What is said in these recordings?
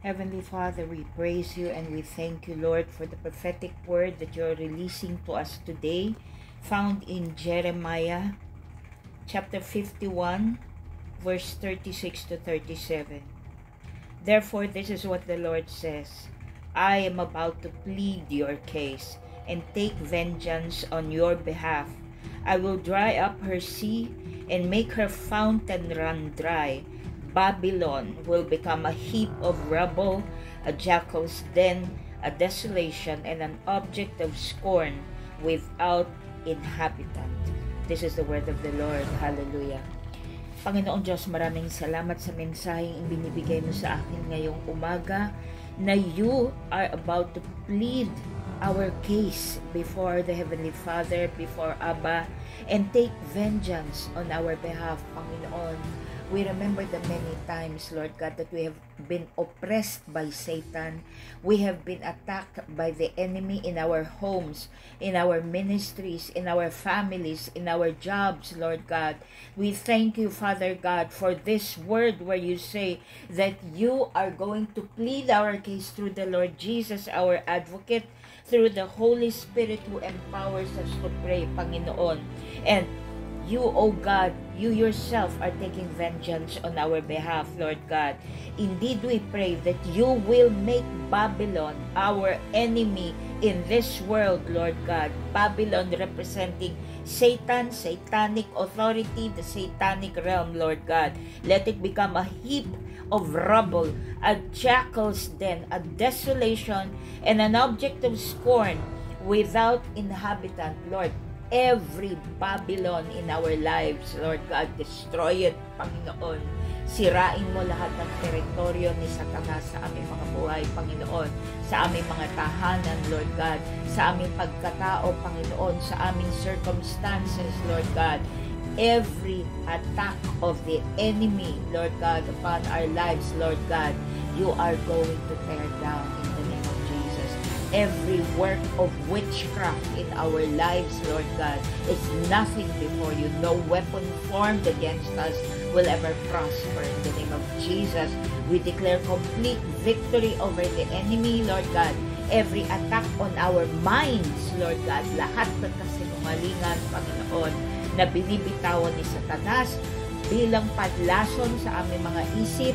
Heavenly Father, we praise you and we thank you, Lord, for the prophetic word that you're releasing to us today, found in Jeremiah chapter 51, verse 36 to 37. Therefore, this is what the Lord says: I am about to plead your case and take vengeance on your behalf. I will dry up her sea and make her fountain run dry. Babylon will become a heap of rubble, a jackal's den, a desolation, and an object of scorn without inhabitant. This is the word of the Lord. Hallelujah. Panginoong Diyos, maraming salamat sa mensaheng ibinibigay mo sa akin ngayong umaga na you are about to plead our case before the Heavenly Father, before Abba, and take vengeance on our behalf, Panginoon. We remember the many times, Lord God, that we have been oppressed by Satan. We have been attacked by the enemy in our homes, in our ministries, in our families, in our jobs, Lord God. We thank you, Father God, for this word where you say that you are going to plead our case through the Lord Jesus, our advocate, through the Holy Spirit who empowers us to pray, Panginoon. And you, O God, you yourself are taking vengeance on our behalf, Lord God. Indeed, we pray that you will make Babylon our enemy in this world, Lord God. Babylon representing Satan, satanic authority, the satanic realm, Lord God. Let it become a heap of rubble, a jackal's den, a desolation, and an object of scorn without inhabitant, Lord. Every Babylon in our lives, Lord God, destroy it, Panginoon. Sirain mo lahat ng teritoryo ni Satanas sa aming mga buhay, Panginoon, sa aming mga tahanan, Lord God, sa aming pagkatao, Panginoon, sa aming circumstances, Lord God. Every attack of the enemy, Lord God, upon our lives, Lord God, you are going to tear down in the name of Jesus. Every work of witchcraft in our lives, Lord God, is nothing before you. No weapon formed against us will ever prosper. In the name of Jesus, we declare complete victory over the enemy, Lord God. Every attack on our minds, Lord God, lahat ng kasinungalingan, Panginoon, na binibitawan ni Satanas bilang padlason sa aming mga isip,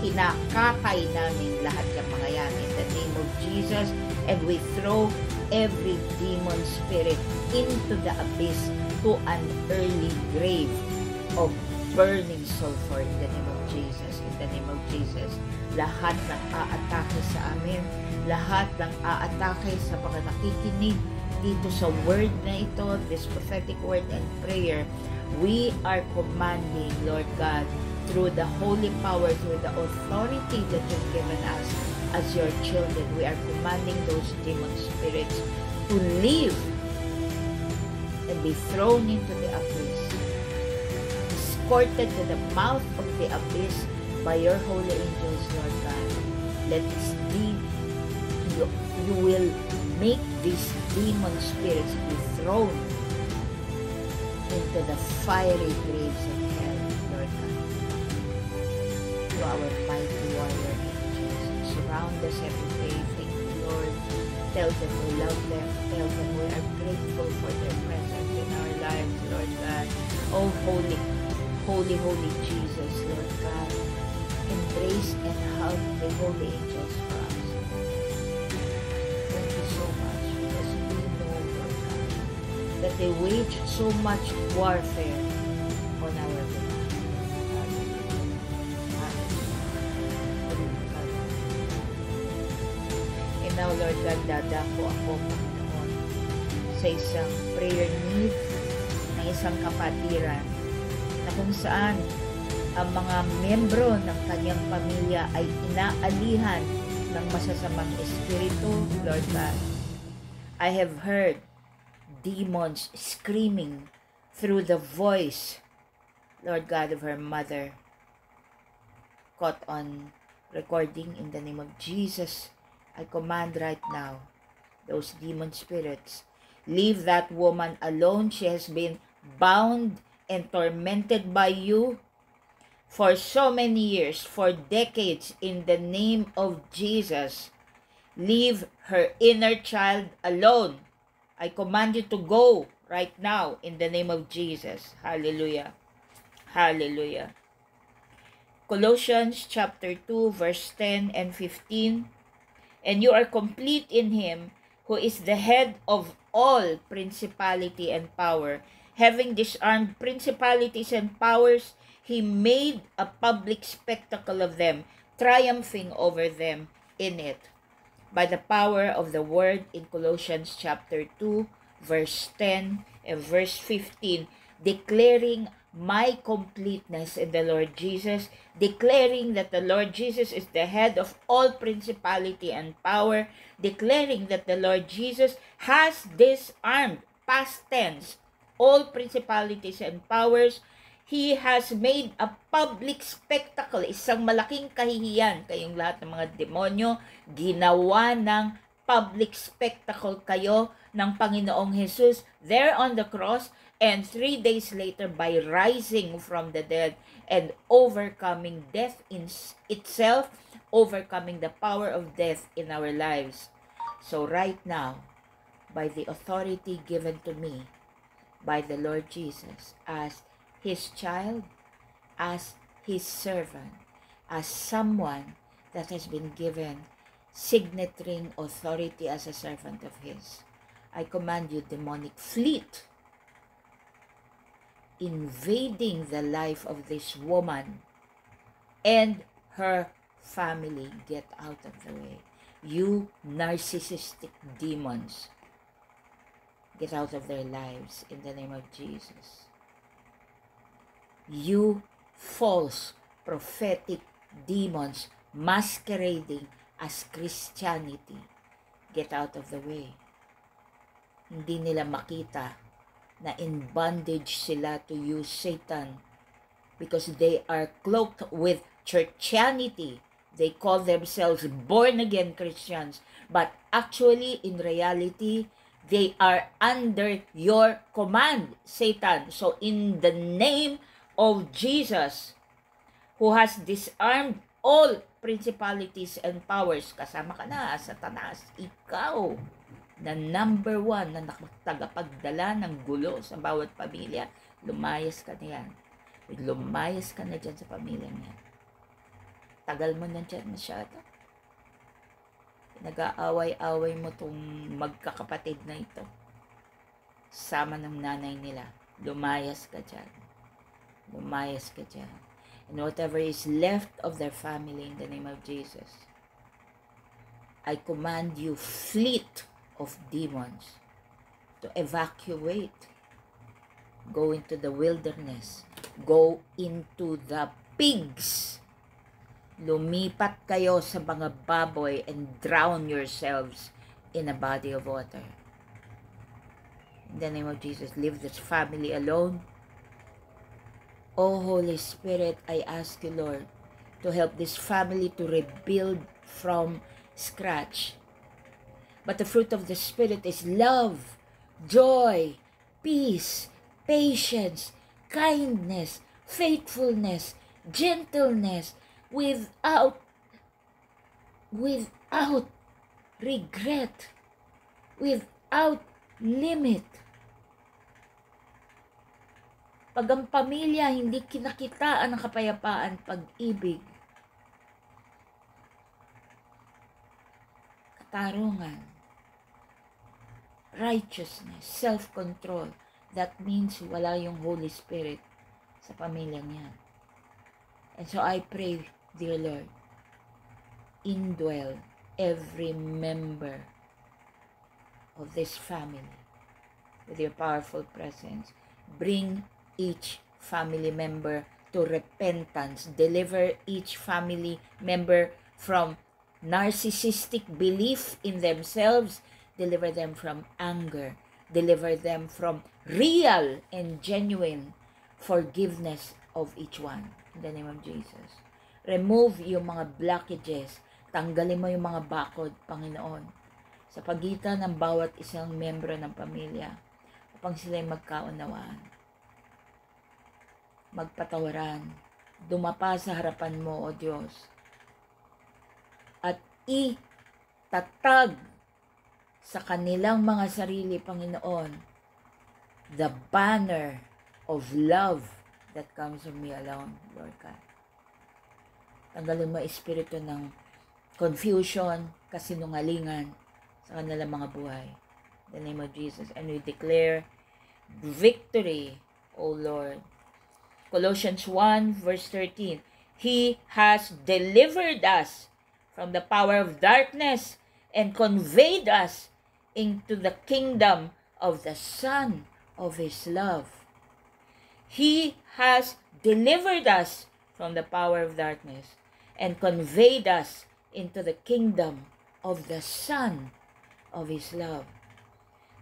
kinakatay namin lahat ng mga yan in the name of Jesus, and we throw every demon spirit into the abyss, to an early grave of burning sulfur in the name of Jesus. In the name of Jesus, lahat ng aatake sa amin, lahat ng aatake sa mga nakikinig dito sa word na ito, this prophetic word and prayer, we are commanding, Lord God, through the holy power, through the authority that you've given us as your children, we are commanding those demon spirits to leave and be thrown into the abyss, escorted to the mouth of the abyss by your holy angels, Lord God. Let this be, you will make these demon spirits be thrown into the fiery graves of hell, Lord God. To our mighty warrior angels, surround us every day. Thank you, Lord. Tell them we love them. Tell them we are grateful for their presence in our lives, Lord God. Oh, holy, holy, holy Jesus, Lord God. Embrace and hug the holy angels for us. Thank you so much, because we know, Lord God, that they wage so much warfare on our behalf. And now, Lord God, dadako ako, Panginoon, sa isang prayer need ng isang kapatiran na kung saan ang mga membro ng kanyang pamilya ay inaalihan ng masasamang espiritu, Lord God. I have heard demons screaming through the voice, Lord God, of her mother, caught on recording. In the name of Jesus, I command right now, those demon spirits, leave that woman alone. She has been bound and tormented by you for so many years, for decades, in the name of Jesus. Leave her inner child alone. I command you to go right now in the name of Jesus. Hallelujah. Hallelujah. Colossians chapter 2 verse 10 and 15. And you are complete in him who is the head of all principality and power. Having disarmed principalities and powers, he made a public spectacle of them, triumphing over them in it. By the power of the word in Colossians chapter 2, verse 10 and verse 15, declaring my completeness in the Lord Jesus, declaring that the Lord Jesus is the head of all principality and power, declaring that the Lord Jesus has disarmed, past tense, all principalities and powers. He has made a public spectacle, isang malaking kahihiyan. Kayong lahat ng mga demonyo, ginawa ng public spectacle kayo ng Panginoong Jesus there on the cross, and 3 days later by rising from the dead and overcoming death in itself, overcoming the power of death in our lives. So right now, by the authority given to me by the Lord Jesus as his child, as his servant, as someone that has been given signet ring authority as a servant of his, I command you, demonic fleet, invading the life of this woman and her family, get out of the way. You narcissistic demons, get out of their lives in the name of Jesus. You false prophetic demons masquerading as Christianity, get out of the way. Hindi nila makita na in bondage sila to you, Satan, because they are cloaked with churchianity. They call themselves born-again Christians, but actually, in reality, they are under your command, Satan. So, in the name of Jesus, who has disarmed all principalities and powers, kasama ka na, Satanas, ikaw, na number 1 na tagapagdala ng gulo sa bawat pamilya, lumayas ka na yan. Lumayas ka na dyan sa pamilya niya. Tagal mo na dyan masyado. Nag-aaway-away mo tong magkakapatid na ito. Sama ng nanay nila. Lumayas ka dyan. Lumayas ka dyan. And whatever is left of their family, in the name of Jesus, I command you, fleet of demons, to evacuate. Go into the wilderness. Go into the pigs. Lumipat kayo sa mga baboy and drown yourselves in a body of water. In the name of Jesus, leave this family alone. Oh, Holy Spirit, I ask you, Lord, to help this family to rebuild from scratch. But the fruit of the Spirit is love, joy, peace, patience, kindness, faithfulness, gentleness, without regret, without limit. Pag ang pamilya hindi kinakitaan ng kapayapaan, pag-ibig, katarungan, righteousness, self-control, that means wala yung Holy Spirit sa pamilyang yan. And so I pray, dear Lord, indwell every member of this family with your powerful presence. Bring each family member to repentance. Deliver each family member from narcissistic belief in themselves. Deliver them from anger. Deliver them from real and genuine forgiveness of each one. In the name of Jesus. Remove yung mga blockages. Tanggalin mo yung mga bakod, Panginoon, sa pagitan ng bawat isang membro ng pamilya upang sila'y magkaunawaan, magpatawaran, dumapa sa harapan mo, O Diyos, at itatag sa kanilang mga sarili, Panginoon, the banner of love that comes from me alone, Lord God. Tanggalin mo espiritu ng confusion, kasinungalingan sa kanilang mga buhay. In the name of Jesus. And we declare victory, O Lord. Colossians 1 verse 13. He has delivered us from the power of darkness and conveyed us into the kingdom of the Son of His love. He has delivered us from the power of darkness and conveyed us into the kingdom of the Son of His love.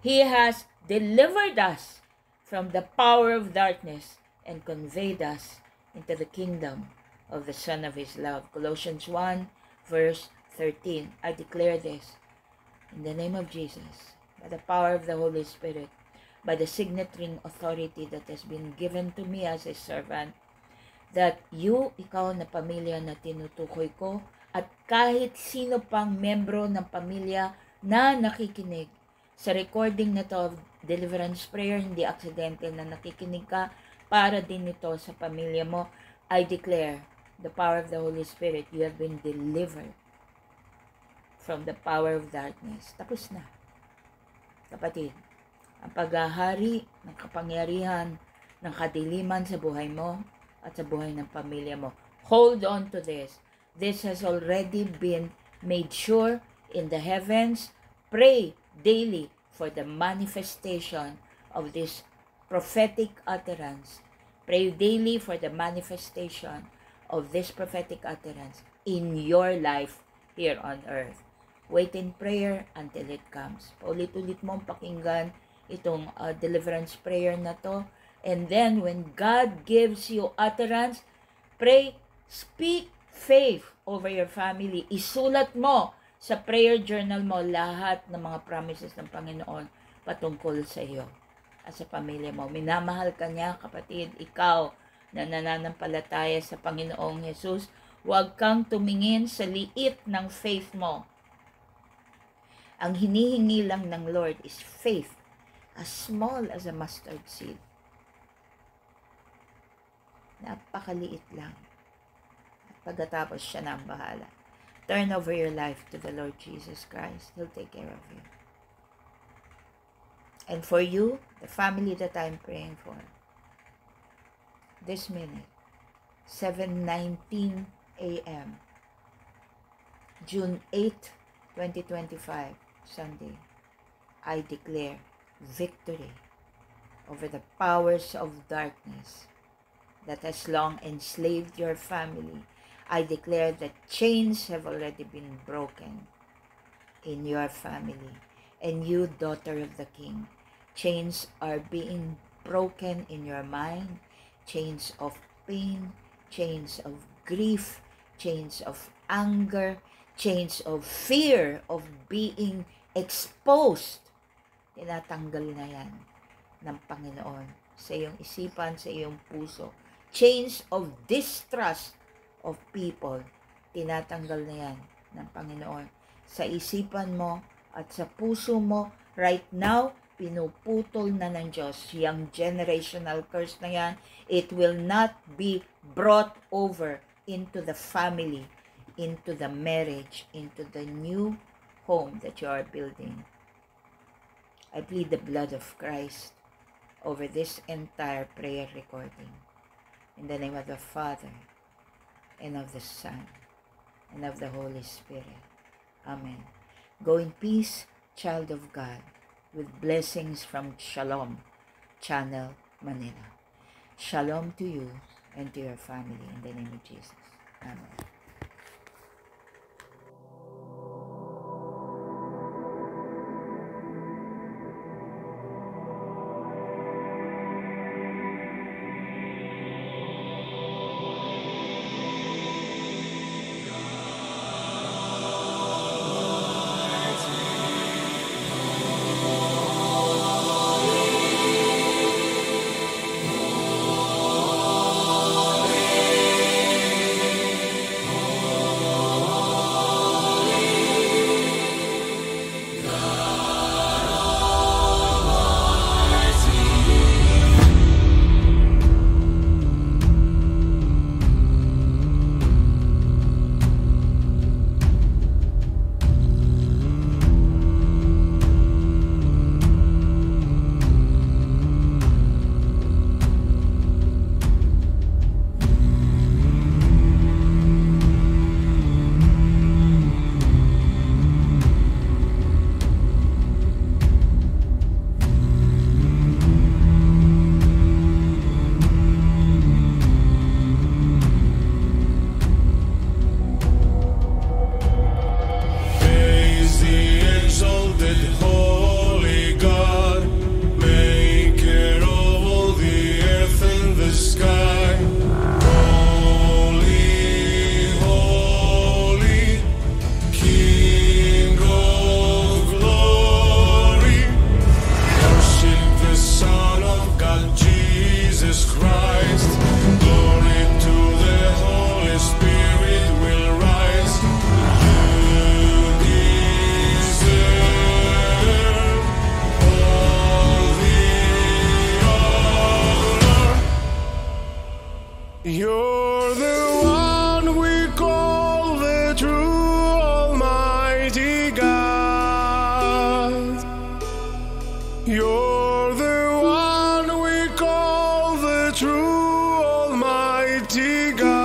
He has delivered us from the power of darkness and conveyed us into the kingdom of the Son of His love. Colossians 1 verse 13. I declare this in the name of Jesus, by the power of the Holy Spirit, by the signet ring authority that has been given to me as a servant, that ikaw na pamilya na tinutukoy ko, at kahit sino pang membro ng pamilya na nakikinig sa recording na to of deliverance prayer, hindi aksidente na nakikinig ka, para din ito sa pamilya mo, I declare the power of the Holy Spirit, you have been delivered from the power of darkness. Tapos na. Kapatid, ang paghahari ng kapangyarihan ng kadiliman sa buhay mo at sa buhay ng pamilya mo. Hold on to this. This has already been made sure in the heavens. Pray daily for the manifestation of this prophetic utterance. Pray daily for the manifestation of this prophetic utterance in your life here on earth. Wait in prayer until it comes. Paulit-ulit mong pakinggan itong deliverance prayer na to. And then when God gives you utterance, pray, speak faith over your family. Isulat mo sa prayer journal mo lahat ng mga promises ng Panginoon patungkol sa iyo at sa pamilya mo. Minamahal ka niya, kapatid. Ikaw na nananampalataya sa Panginoong Jesus, huwag kang tumingin sa liit ng faith mo. Ang hinihingi lang ng Lord is faith as small as a mustard seed. Napakaliit lang. At pagkatapos siya na ang bahala. Turn over your life to the Lord Jesus Christ. He'll take care of you. And for you, the family that I'm praying for, this minute, 7:19 a.m., June 8, 2025, Sunday, I declare victory over the powers of darkness that has long enslaved your family. I declare that chains have already been broken in your family. And you, daughter of the King, chains are being broken in your mind. Chains of pain, chains of grief, chains of anger, chains of fear of being exposed. Tinatanggal na yan ng Panginoon sa iyong isipan, sa iyong puso. Chains of distrust of people, tinatanggal na yan ng Panginoon sa isipan mo at sa puso mo. Right now, pinuputol na ng Diyos yung generational curse na yan. It will not be brought over into the family, into the marriage, into the new home that you are building. I plead the blood of Christ over this entire prayer recording. In the name of the Father, and of the Son, and of the Holy Spirit. Amen. Go in peace, child of God, with blessings from Shalom Channel, Manila. Shalom to you and to your family in the name of Jesus. Amen. You're the one we call the true Almighty God. You're the one we call the true Almighty God.